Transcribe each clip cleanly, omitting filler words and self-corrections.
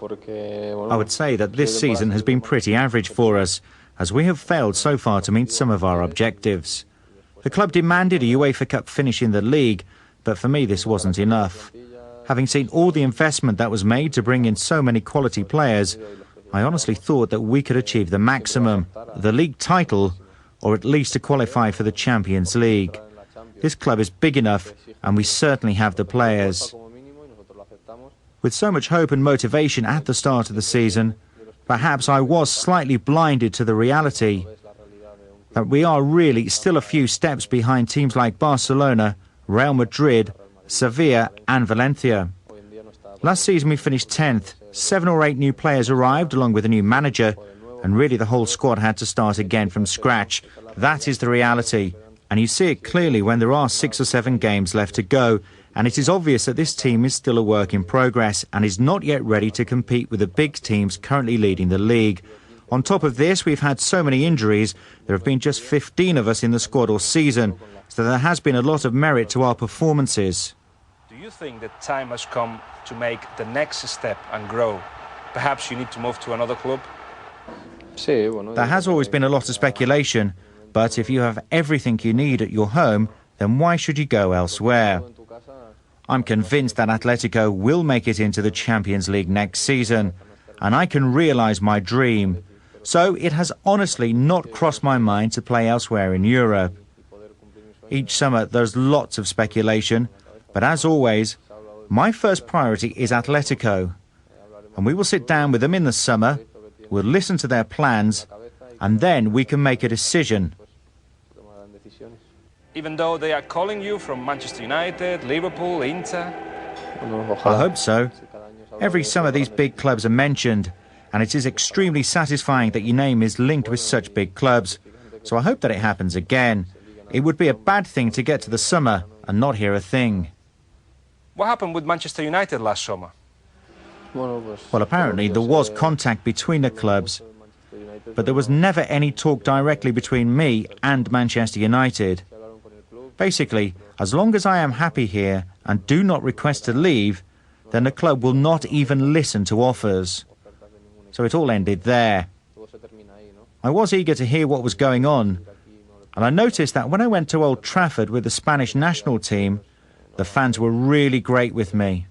I would say that this season has been pretty average for us, as we have failed so far to meet some of our objectives. The club demanded a UEFA Cup finish in the league, but for me this wasn't enough. Having seen all the investment that was made to bring in so many quality players, I honestly thought that we could achieve the maximum, the league title, or at least to qualify for the Champions League. This club is big enough, and we certainly have the players. With so much hope and motivation at the start of the season, perhaps I was slightly blinded to the reality that we are really still a few steps behind teams like Barcelona, Real Madrid, Sevilla and Valencia. Last season we finished 10th. 7 or 8 new players arrived along with a new manager, and really the whole squad had to start again from scratch. That is the reality, and you see it clearly when there are 6 or 7 games left to go, and it is obvious that this team is still a work in progress and is not yet ready to compete with the big teams currently leading the league. On top of this, we've had so many injuries. There have been just 15 of us in the squad all season, so there has been a lot of merit to our performances. Do you think that time has come to make the next step and grow? Perhaps you need to move to another club? There has always been a lot of speculation, but if you have everything you need at your home, then why should you go elsewhere? I'm convinced that Atletico will make it into the Champions League next season, and I can realise my dream. So it has honestly not crossed my mind to play elsewhere in Europe. Each summer there's lots of speculation, but as always, my first priority is Atletico. And we will sit down with them in the summer, we'll listen to their plans, and then we can make a decision. Even though they are calling you from Manchester United, Liverpool, Inter? I hope so. Every summer these big clubs are mentioned, and it is extremely satisfying that your name is linked with such big clubs. So I hope that it happens again. It would be a bad thing to get to the summer and not hear a thing. What happened with Manchester United last summer? Well, apparently there was contact between the clubs, but there was never any talk directly between me and Manchester United. Basically, as long as I am happy here and do not request to leave, then the club will not even listen to offers. So it all ended there. I was eager to hear what was going on, and I noticed that when I went to Old Trafford with the Spanish national team, the fans were really great with me.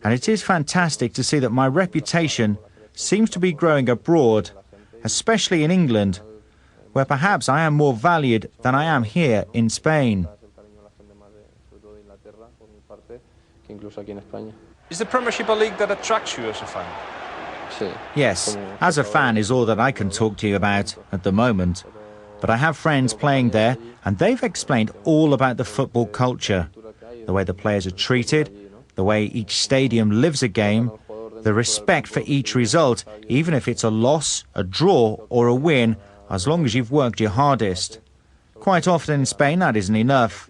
And it is fantastic to see that my reputation seems to be growing abroad, especially in England, where perhaps I am more valued than I am here in Spain. Is the Premiership a league that attracts you as a fan? Yes, as a fan is all that I can talk to you about at the moment. But I have friends playing there, and they've explained all about the football culture, the way the players are treated, the way each stadium lives a game, the respect for each result, even if it's a loss, a draw or a win, as long as you've worked your hardest. Quite often in Spain that isn't enough.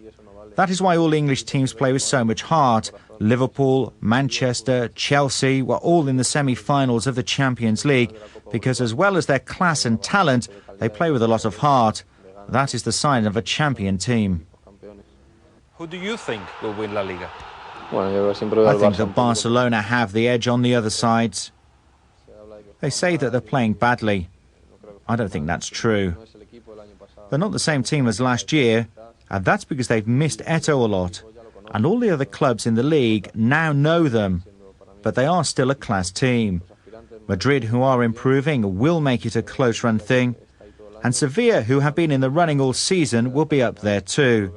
That is why all English teams play with so much heart. Liverpool, Manchester, Chelsea were all in the semi-finals of the Champions League because as well as their class and talent, they play with a lot of heart. That is the sign of a champion team. Who do you think will win La Liga? I think that Barcelona have the edge on the other sides. They say that they're playing badly. I don't think that's true. They're not the same team as last year, and that's because they've missed Eto'o a lot. And all the other clubs in the league now know them, but they are still a class team. Madrid, who are improving, will make it a close-run thing, and Sevilla, who have been in the running all season, will be up there too.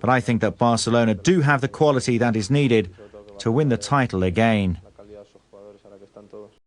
But I think that Barcelona do have the quality that is needed to win the title again.